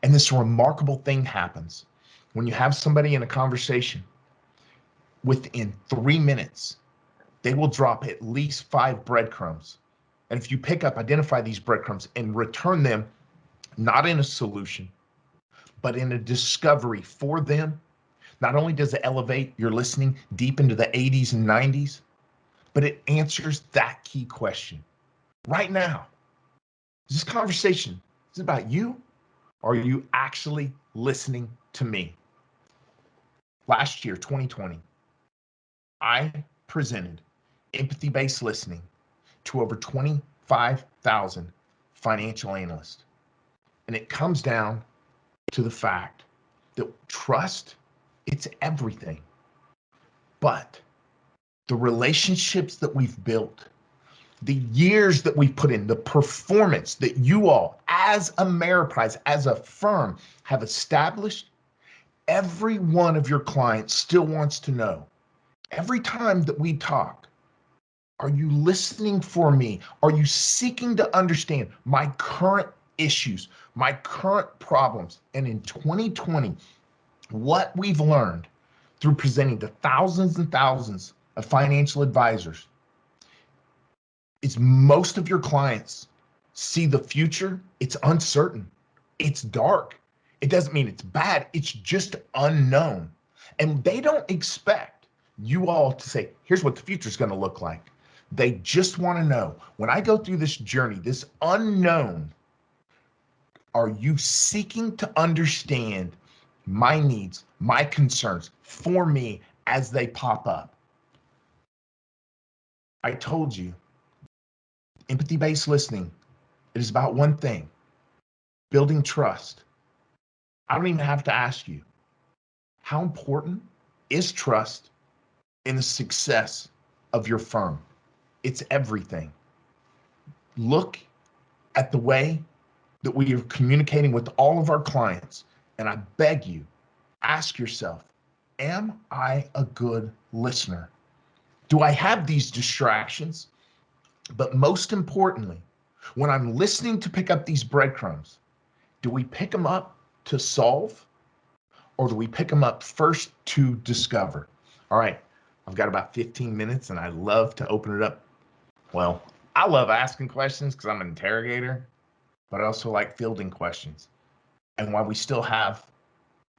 And this remarkable thing happens when you have somebody in a conversation. Within 3 minutes, they will drop at least 5 breadcrumbs. And if you pick up, identify these breadcrumbs and return them, not in a solution, but in a discovery for them, not only does it elevate your listening deep into the 80s and 90s, but it answers that key question. Right now, is this conversation, is it about you? Or are you actually listening to me? Last year, 2020, I presented empathy-based listening to over 25,000 financial analysts. And it comes down to the fact that trust, it's everything. But the relationships that we've built, the years that we've put in, the performance that you all as Ameriprise, as a firm, have established, every one of your clients still wants to know, every time that we talk, are you listening for me? Are you seeking to understand my current issues, my current problems? And in 2020, what we've learned through presenting to thousands and thousands of financial advisors is most of your clients see the future. It's uncertain. It's dark. It doesn't mean it's bad. It's just unknown. And they don't expect you all to say, here's what the future is going to look like. They just want to know, when I go through this journey, this unknown, are you seeking to understand my needs, my concerns for me as they pop up? I told you, empathy-based listening, it is about one thing, building trust. I don't even have to ask you, how important is trust in the success of your firm? It's everything. Look at the way that we are communicating with all of our clients, and I beg you, ask yourself, am I a good listener? Do I have these distractions? But most importantly, when I'm listening to pick up these breadcrumbs, do we pick them up to solve, or do we pick them up first to discover? All right, I've got about 15 minutes and I love to open it up, well, I love asking questions because I'm an interrogator, but I also like fielding questions. And while we still have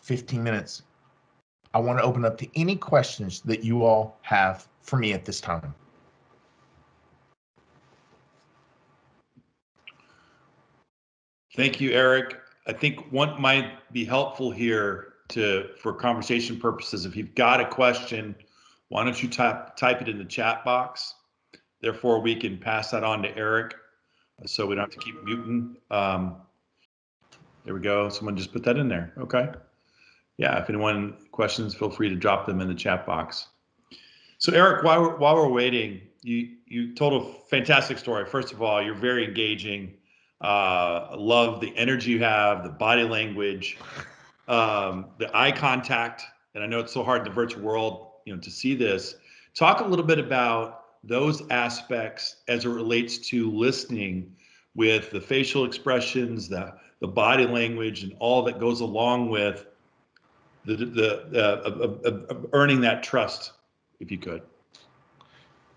15 minutes, I want to open up to any questions that you all have for me at this time. Thank you, Eric. I think what might be helpful here for conversation purposes, if you've got a question, why don't you type it in the chat box? Therefore, we can pass that on to Eric, so we don't have to keep muting. There we go. Someone just put that in there. Okay. Yeah. If anyone questions, feel free to drop them in the chat box. So, Eric, while we're waiting, you told a fantastic story. First of all, you're very engaging. I love the energy you have, the body language, the eye contact, and I know it's so hard in the virtual world, to see this. Talk a little bit about those aspects as it relates to listening, with the facial expressions, the body language, and all that goes along with the earning that trust, if you could.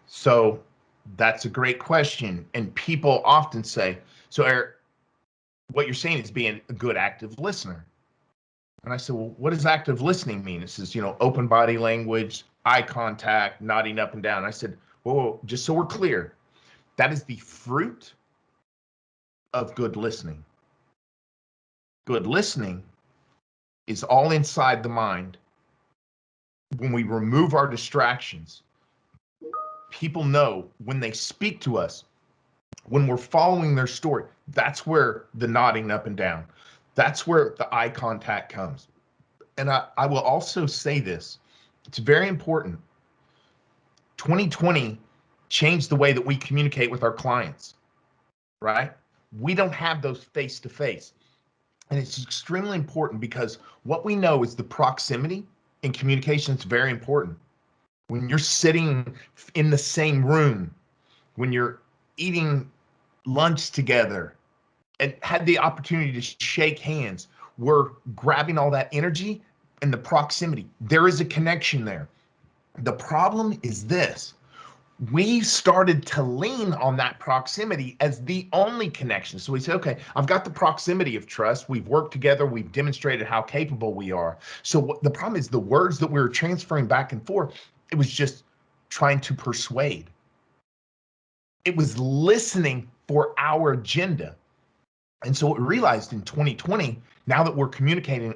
So that's a great question. And people often say, so Eric, what you're saying is being a good active listener. And I said, well, what does active listening mean? It says, open body language, eye contact, nodding up and down. I said, whoa, just so we're clear, that is the fruit of good listening. Good listening is all inside the mind. When we remove our distractions, people know when they speak to us, when we're following their story, that's where the nodding up and down, that's where the eye contact comes. And I will also say this, it's very important. 2020 changed the way that we communicate with our clients, right? We don't have those face-to-face. And it's extremely important because what we know is the proximity in communication is very important. When you're sitting in the same room, when you're eating lunch together and had the opportunity to shake hands, we're grabbing all that energy and the proximity. There is a connection there. The problem is this. We started to lean on that proximity as the only connection. So we said, okay, I've got the proximity of trust. We've worked together. We've demonstrated how capable we are. So the problem is the words that we were transferring back and forth, it was just trying to persuade. It was listening for our agenda. And so what we realized in 2020, now that we're communicating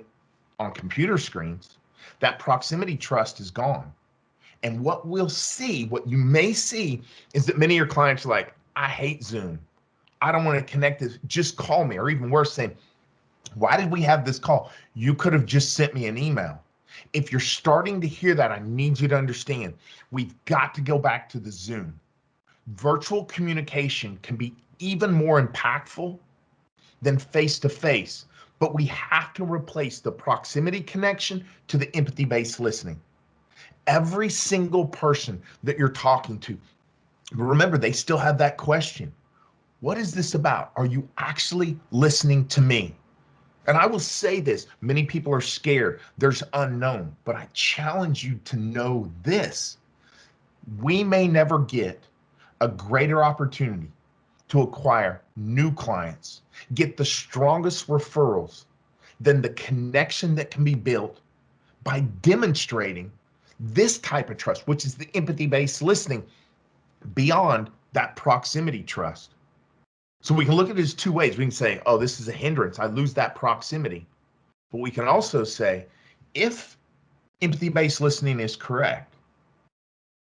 on computer screens, that proximity trust is gone. And what we'll see, what you may see, is that many of your clients are like, I hate Zoom. I don't want to connect this. Just call me. Or even worse, saying, why did we have this call? You could have just sent me an email. If you're starting to hear that, I need you to understand, we've got to go back to the Zoom. Virtual communication can be even more impactful than face-to-face, but we have to replace the proximity connection to the empathy-based listening. Every single person that you're talking to, remember, they still have that question. What is this about? Are you actually listening to me? And I will say this, many people are scared. There's unknown, but I challenge you to know this. We may never get a greater opportunity to acquire new clients, get the strongest referrals than the connection that can be built by demonstrating this type of trust, which is the empathy-based listening, beyond that proximity trust. So we can look at it as two ways. We can say, oh, this is a hindrance. I lose that proximity. But we can also say, if empathy-based listening is correct,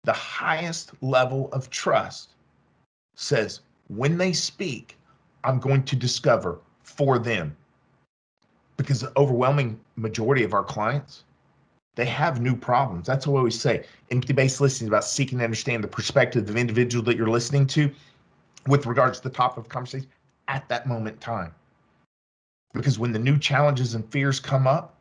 the highest level of trust says, when they speak, I'm going to discover for them. Because the overwhelming majority of our clients, they have new problems. That's what we always say. Empathy-based listening is about seeking to understand the perspective of the individual that you're listening to with regards to the topic of the conversation at that moment in time. Because when the new challenges and fears come up,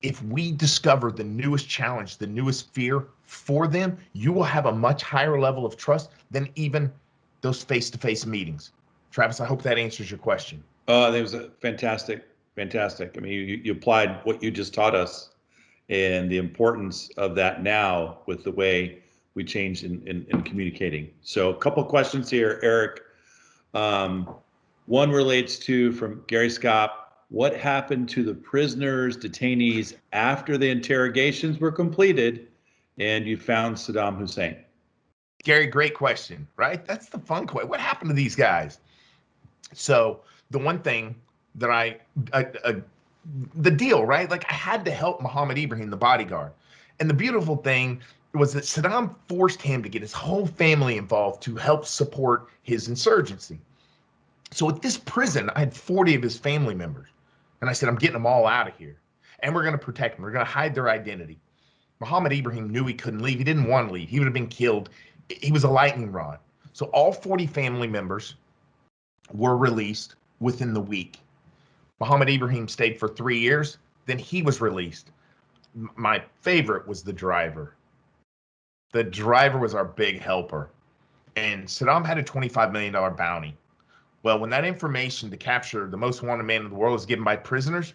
if we discover the newest challenge, the newest fear for them, you will have a much higher level of trust than even those face-to-face meetings. Travis, I hope that answers your question. That was a fantastic. I mean, you applied what you just taught us and the importance of that now with the way we changed in communicating. So a couple questions here, Eric. One relates to, from Gary Scott, what happened to the prisoners, detainees after the interrogations were completed and you found Saddam Hussein? Gary, great question, right? That's the fun question. What happened to these guys? So the one thing that the deal, right? Like, I had to help Muhammad Ibrahim, the bodyguard. And the beautiful thing was that Saddam forced him to get his whole family involved to help support his insurgency. So at this prison, I had 40 of his family members. And I said, I'm getting them all out of here. And we're going to protect them. We're going to hide their identity. Muhammad Ibrahim knew he couldn't leave. He didn't want to leave. He would have been killed. He was a lightning rod. So all 40 family members were released within the week. Muhammad Ibrahim stayed for 3 years. Then he was released. My favorite was the driver. The driver was our big helper. And Saddam had a $25 million bounty. Well, when that information to capture the most wanted man in the world is given by prisoners,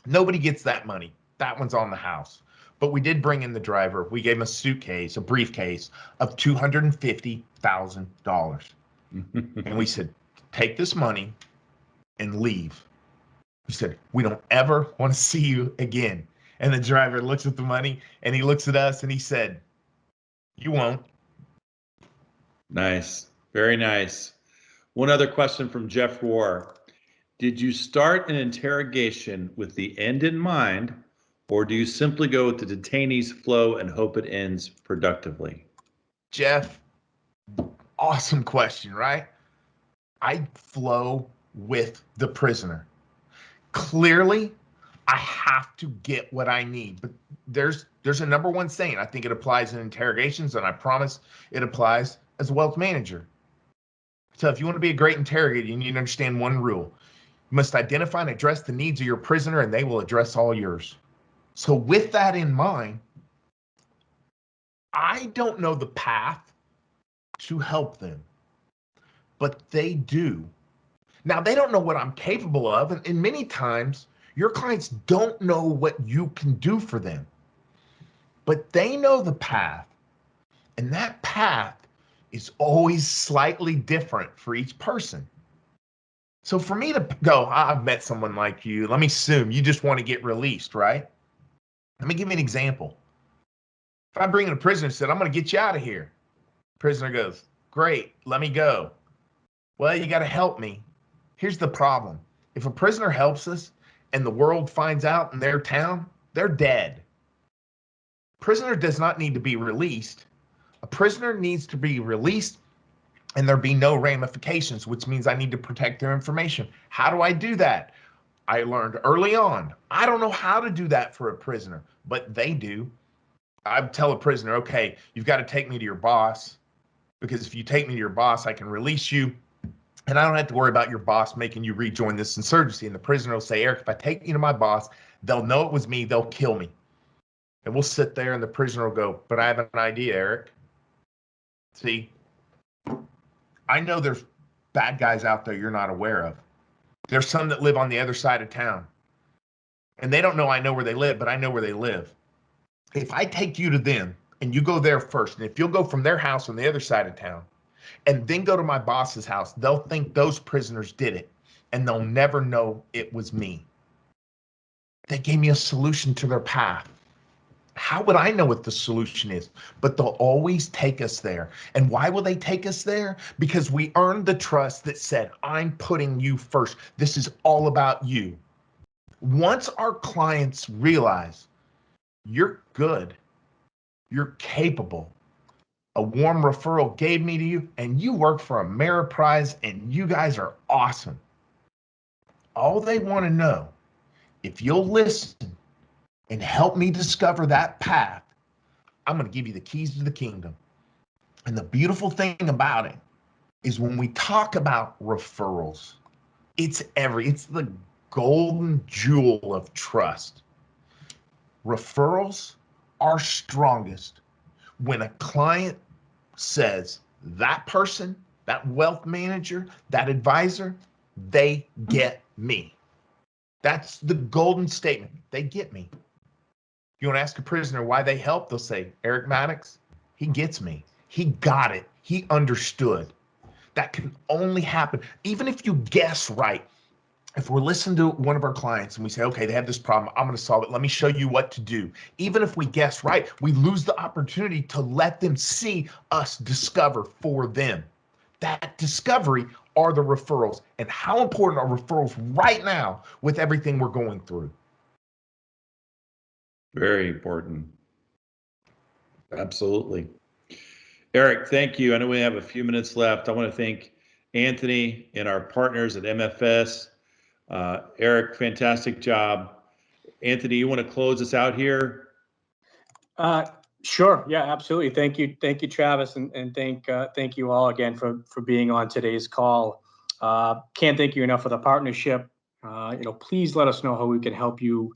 nobody gets that money. That one's on the house. But we did bring in the driver. We gave him a suitcase, a briefcase of $250,000. And we said, take this money and leave. We said, we don't ever want to see you again. And the driver looks at the money and he looks at us and he said, you won't. Nice. Very nice. One other question from Jeff Rohr. Did you start an interrogation with the end in mind, or do you simply go with the detainee's flow and hope it ends productively? Jeff, awesome question, right? I flow with the prisoner. Clearly, I have to get what I need. But there's a number one saying. I think it applies in interrogations, and I promise it applies as a wealth manager. So if you want to be a great interrogator, you need to understand one rule. You must identify and address the needs of your prisoner, and they will address all yours. So with that in mind, I don't know the path to help them, but they do. Now, they don't know what I'm capable of, and many times your clients don't know what you can do for them, but they know the path, and that path is always slightly different for each person. So for me to go, I've met someone like you, let me assume you just want to get released, right? Let me give you an example. If I bring in a prisoner and said, I'm going to get you out of here. Prisoner goes, great, let me go. Well, you got to help me. Here's the problem. If a prisoner helps us and the world finds out in their town, they're dead. Prisoner does not need to be released. A prisoner needs to be released and there be no ramifications, which means I need to protect their information. How do I do that? I learned early on. I don't know how to do that for a prisoner, but they do. I tell a prisoner, okay, you've got to take me to your boss, because if you take me to your boss, I can release you, and I don't have to worry about your boss making you rejoin this insurgency. And the prisoner will say, Eric, if I take you to my boss, they'll know it was me, they'll kill me. And we'll sit there and the prisoner will go, but I have an idea, Eric. See, I know there's bad guys out there you're not aware of. There's some that live on the other side of town. And they don't know I know where they live, but I know where they live. If I take you to them and you go there first, and if you'll go from their house on the other side of town and then go to my boss's house, they'll think those prisoners did it and they'll never know it was me. They gave me a solution to their path. How would I know what the solution is? But they'll always take us there. And why will they take us there? Because we earned the trust that said, I'm putting you first. This is all about you. Once our clients realize you're good, you're capable, a warm referral gave me to you, and you work for Ameriprise, and you guys are awesome. All they want to know, if you'll listen and help me discover that path, I'm going to give you the keys to the kingdom. And the beautiful thing about it is when we talk about referrals, it's the golden jewel of trust. Referrals are strongest when a client says that person, that wealth manager, that advisor, they get me. That's the golden statement. They get me. You want to ask a prisoner why they help, they'll say, Eric Maddox, He gets me. He got it. He understood. That can only happen. Even if you guess right, if we're listening to one of our clients and we say, okay, they have this problem, I'm going to solve it. Let me show you what to do. Even if we guess right, we lose the opportunity to let them see us discover for them. That discovery are the referrals. And how important are referrals right now with everything we're going through? Very important. Absolutely. Eric, thank you. I know we have a few minutes left. I want to thank Anthony and our partners at MFS. Eric, fantastic job. Anthony, you want to close us out here? Sure. Yeah, absolutely. Thank you, Travis, and thank you all again for being on today's call. Can't thank you enough for the partnership. Please let us know how we can help you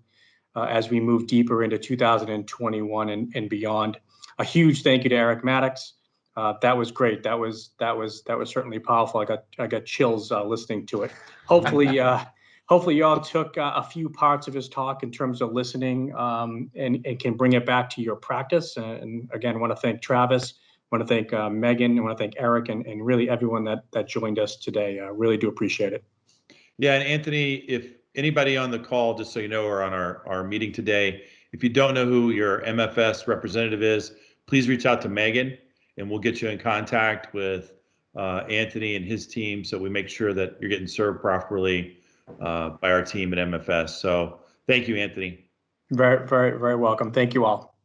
as we move deeper into 2021 and beyond. A huge thank you to Eric Maddox. That was great. That was certainly powerful. I got chills listening to it. Hopefully you all took a few parts of his talk in terms of listening and can bring it back to your practice. And again, I want to thank Travis, I want to thank Megan, I want to thank Eric, and really everyone that joined us today. Really do appreciate it. Yeah, and Anthony, if anybody on the call, just so you know, or on our meeting today, if you don't know who your MFS representative is, please reach out to Megan, and we'll get you in contact with Anthony and his team, so we make sure that you're getting served properly by our team at MFS. So thank you, Anthony. Very, very, very welcome. Thank you all.